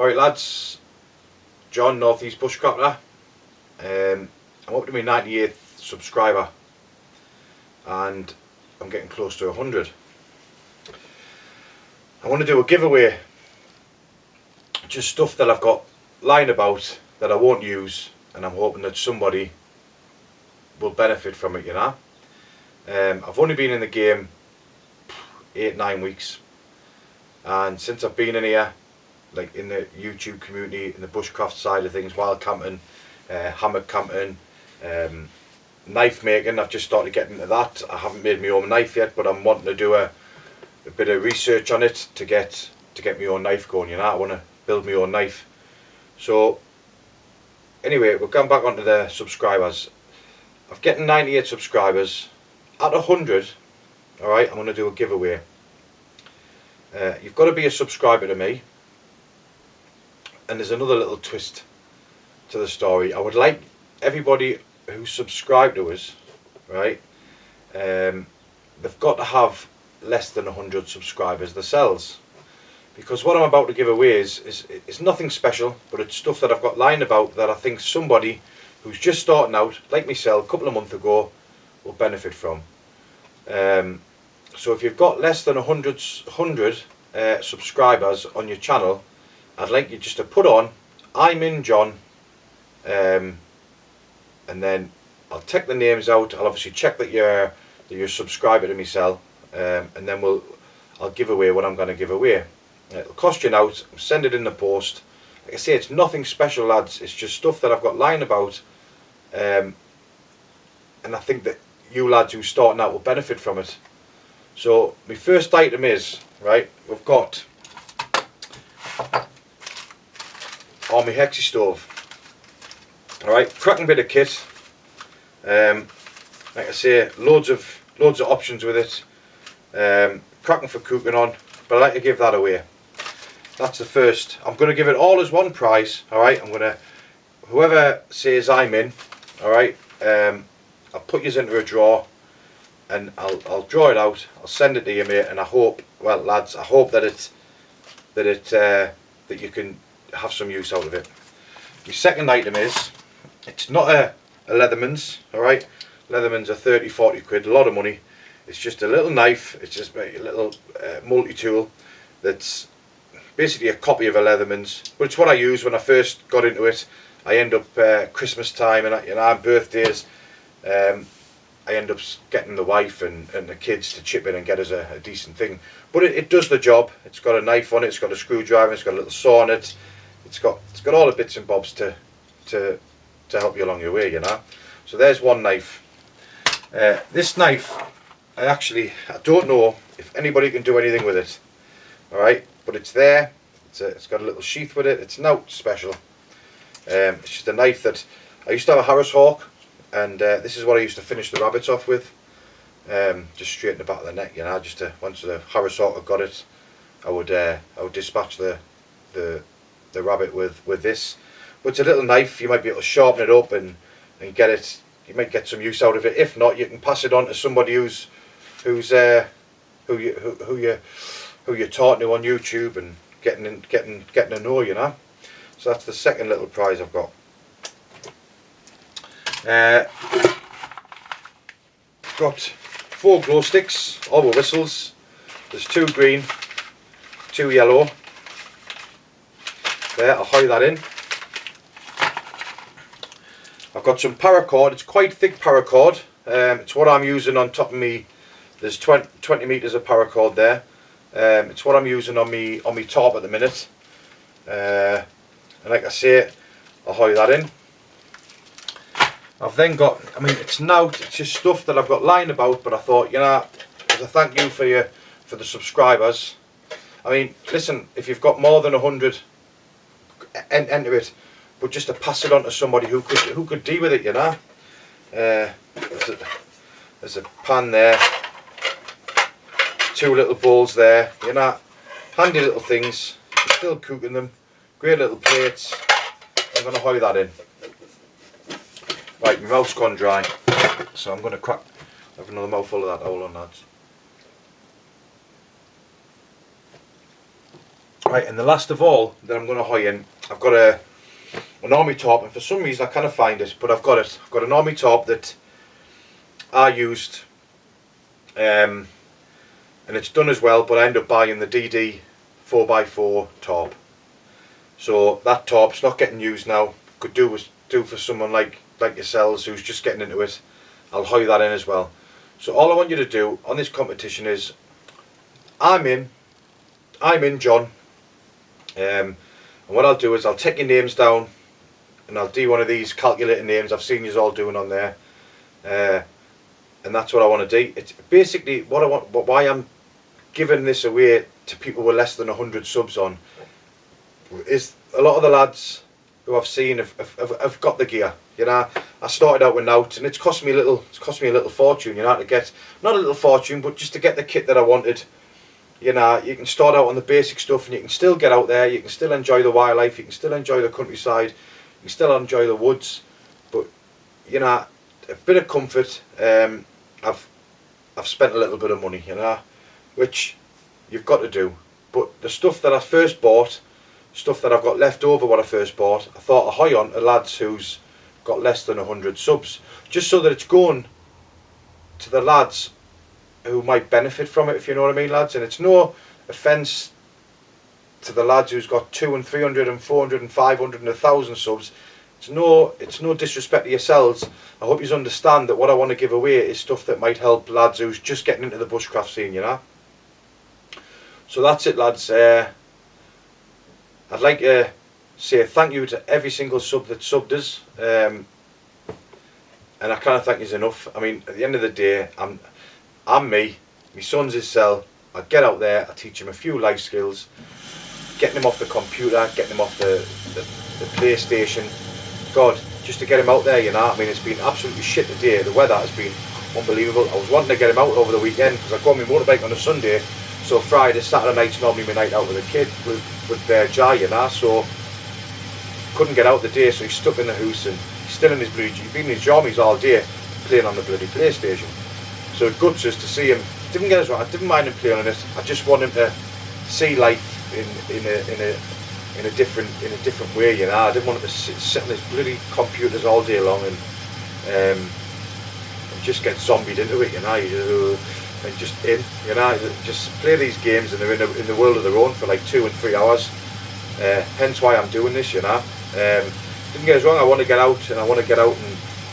Alright lads, John, Northeast Bushcrafter. I'm up to my 98th subscriber and I'm getting close to 100. I want to do a giveaway, just stuff that I've got lying about that I won't use, and I'm hoping that somebody will benefit from it, you know. I've only been in the game 8-9 weeks, and since I've been in here, like in the YouTube community, in the bushcraft side of things, wild camping, hammock camping, knife making, I've just started getting into that. I haven't made my own knife yet, but I'm wanting to do a bit of research on it to get my own knife going, you know. I want to build my own knife. So anyway, we're going back onto the subscribers. I've getting 98 subscribers. At 100, alright, I'm going to do a giveaway. You've got to be a subscriber to me. And there's another little twist to the story. I would like everybody who subscribed to us, right, they've got to have less than 100 subscribers themselves, because what I'm about to give away is nothing special, but it's stuff that I've got lying about that I think somebody who's just starting out, like myself, a couple of months ago, will benefit from. So if you've got less than 100 subscribers on your channel, I'd like you just to put on "I'm in John," and then I'll take the names out. I'll obviously check that you're a subscriber to myself, and then I'll give away what I'm going to give away. It'll cost you out. Send it in the post. Like I say, it's nothing special, lads. It's just stuff that I've got lying about, and I think that you lads who are starting out will benefit from it. So my first item is, right, we've got on my Hexi stove. Alright, cracking bit of kit. Like I say, loads of options with it. Cracking for cooking on, but I like to give that away. That's the first. I'm going to give it all as one prize. Alright, I'm going to, whoever says I'm in, alright, I'll put yours into a drawer, and I'll draw it out. I'll send it to you, mate, and I hope, well lads, I hope that that you can have some use out of it. My second item is, it's not a Leatherman's, alright. Leatherman's are 30-40 quid, a lot of money. It's just a little knife. It's just a little multi-tool that's basically a copy of a Leatherman's, but it's what I used when I first got into it. I end up Christmas time and birthdays, I end up getting the wife and the kids to chip in and get us a decent thing. But it does the job. It's got a knife on it, it's got a screwdriver, it's got a little saw on it. It's got all the bits and bobs to help you along your way, you know. So there's one knife. This knife, I don't know if anybody can do anything with it. Alright, but it's there. It's got a little sheath with it. It's not special. It's just a knife that I used to have a Harris Hawk, and this is what I used to finish the rabbits off with. Just straight in the back of the neck, you know. Just once the Harris Hawk had got it, I would dispatch the rabbit with this. But it's a little knife. You might be able to sharpen it up and get it. You might get some use out of it. If not, you can pass it on to somebody who you're talking to on YouTube and getting to know, you know. So that's the second little prize I've got. Got 4 glow sticks, all with whistles. There's 2 green, 2 yellow. There, I'll hide that in. I've got some paracord. It's quite thick paracord. It's what I'm using on top of me. There's 20 meters of paracord there. It's what I'm using on me top at the minute. And like I say, I'll hide that in. I've then got, it's just stuff that I've got lying about, but I thought, you know, as a thank you for the subscribers. Listen, if you've got more than 100, enter it, but just to pass it on to somebody who could deal with it, you know. There's a pan there, 2 little bowls there, you know, handy little things. You're still cooking them, great little plates. I'm going to hide that in. Right, my mouth's gone dry, so I'm going to have another mouthful of that. Hold on, lads. Right, and the last of all that I'm going to hoy in, I've got an army top, and for some reason I can't find it, but I've got it. I've got an army top that I used, and it's done as well, but I end up buying the DD 4x4 top. So that top's not getting used now. Could do for someone like yourselves who's just getting into it. I'll hoy that in as well. So all I want you to do on this competition is, I'm in John, and what I'll do is I'll take your names down, and I'll do one of these calculated names I've seen you all doing on there, and that's what I want to do. It's basically what I want. Why I'm giving this away to people with less than 100 subs on is a lot of the lads who I've seen have got the gear. You know, I started out without, and it's cost me a little fortune. You know, to get, not a little fortune, but just to get the kit that I wanted. You know, you can start out on the basic stuff, and you can still get out there. You can still enjoy the wildlife. You can still enjoy the countryside. You can still enjoy the woods. But you know, a bit of comfort. I've spent a little bit of money. You know, which you've got to do. But the stuff that I first bought, stuff that I've got left over what I first bought, I thought I'd hoy on to lads who's got less than 100 subs, just so that it's going to the lads who might benefit from it, if you know what I mean, lads. And it's no offence to the lads who's got 200 and 300 and 400 and 500 and 1,000 subs. It's no disrespect to yourselves. I hope you understand that what I want to give away is stuff that might help lads who's just getting into the bushcraft scene, you know. So that's it, lads. I'd like to say thank you to every single sub that subbed us, and I can't thank you enough. I mean, at the end of the day, I'm me, my son's his cell. I get out there, I teach him a few life skills, getting him off the computer, getting him off the PlayStation. God, just to get him out there, you know. I mean, it's been absolutely shit today. The weather has been unbelievable. I was wanting to get him out over the weekend because I go on my motorbike on a Sunday, so Friday, Saturday night's normally my night out with a kid, with Jai, you know. So couldn't get out the day, so he's stuck in the house, and he's still in his blue. He's been in his jammies all day playing on the bloody PlayStation. So it guts us to see him. Didn't get us right. I didn't mind him playing on it. I just want him to see life in a different way, you know. I didn't want him to sit on his bloody computers all day long and just get zombied into it, you know. And just you know, just play these games, and they're in the world of their own for like 2 and 3 hours. Hence why I'm doing this, you know. Didn't get us wrong. I want to get out, and I want to get out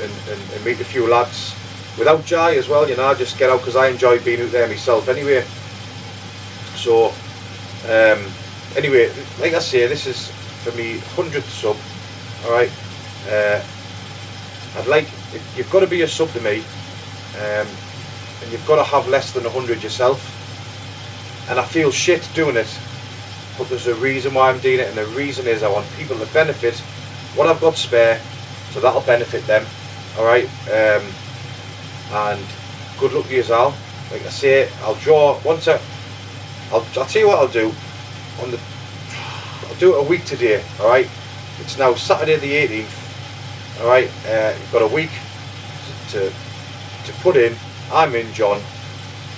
and meet a few lads. Without Jai as well, you know, just get out because I enjoy being out there myself anyway. So, anyway, like I say, this is for me 100th sub. Alright, I'd like, you've got to be a sub to me, and you've got to have less than 100 yourself. And I feel shit doing it, but there's a reason why I'm doing it, and the reason is I want people to benefit what I've got spare, so that'll benefit them. Alright, and good luck to you all. Like I say, I'll draw once I'll tell you what I'll do. I'll do it a week today. All right, it's now Saturday the 18th. All right, you've got a week to put in. I'm in, John.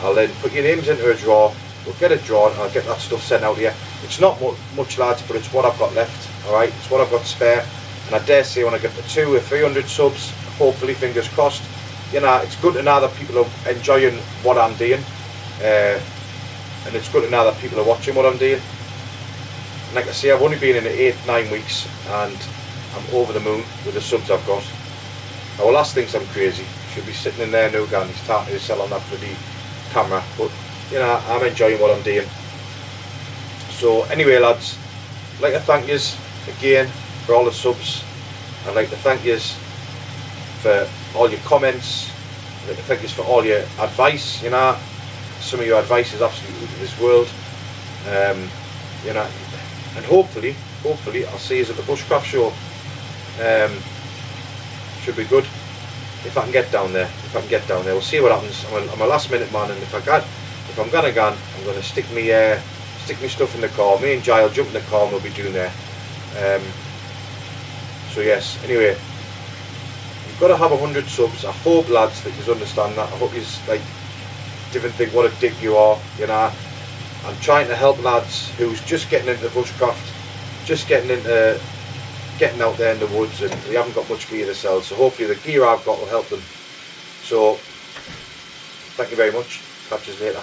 I'll then put your names into a draw. We'll get it drawn, and I'll get that stuff sent out here. It's not much, lads, but it's what I've got left. All right, it's what I've got spare, and I dare say when I get to 200 or 300 subs, hopefully, fingers crossed, you know, it's good to know that people are enjoying what I'm doing, and it's good to know that people are watching what I'm doing. And like I say, I've only been in it 8-9 weeks, and I'm over the moon with the subs I've got. Our last thinks I'm crazy. Should be sitting in there now, going, he's starting to sell on that bloody camera, but you know, I'm enjoying what I'm doing. So anyway, lads, I'd like to thank yous again for all the subs. I'd like to thank yous for all your comments. I'd like to thank yous for all your advice. You know, some of your advice is absolutely to this world. You know, and hopefully I'll see you at the bushcraft show. Should be good if I can get down there. We'll see what happens. I'm a last minute man, and if I'm gonna go, I'm gonna stick me stuff in the car. Me and Jai will jump in the car, and we'll be doing there. So yes, anyway, you've got to have 100 subs. I hope, lads, that you understand that. I hope you like didn't think what a dick you are, you know. I'm trying to help lads who's just getting into bushcraft, just getting out there in the woods, and they haven't got much gear to sell. So hopefully the gear I've got will help them. So thank you very much. Catch you later.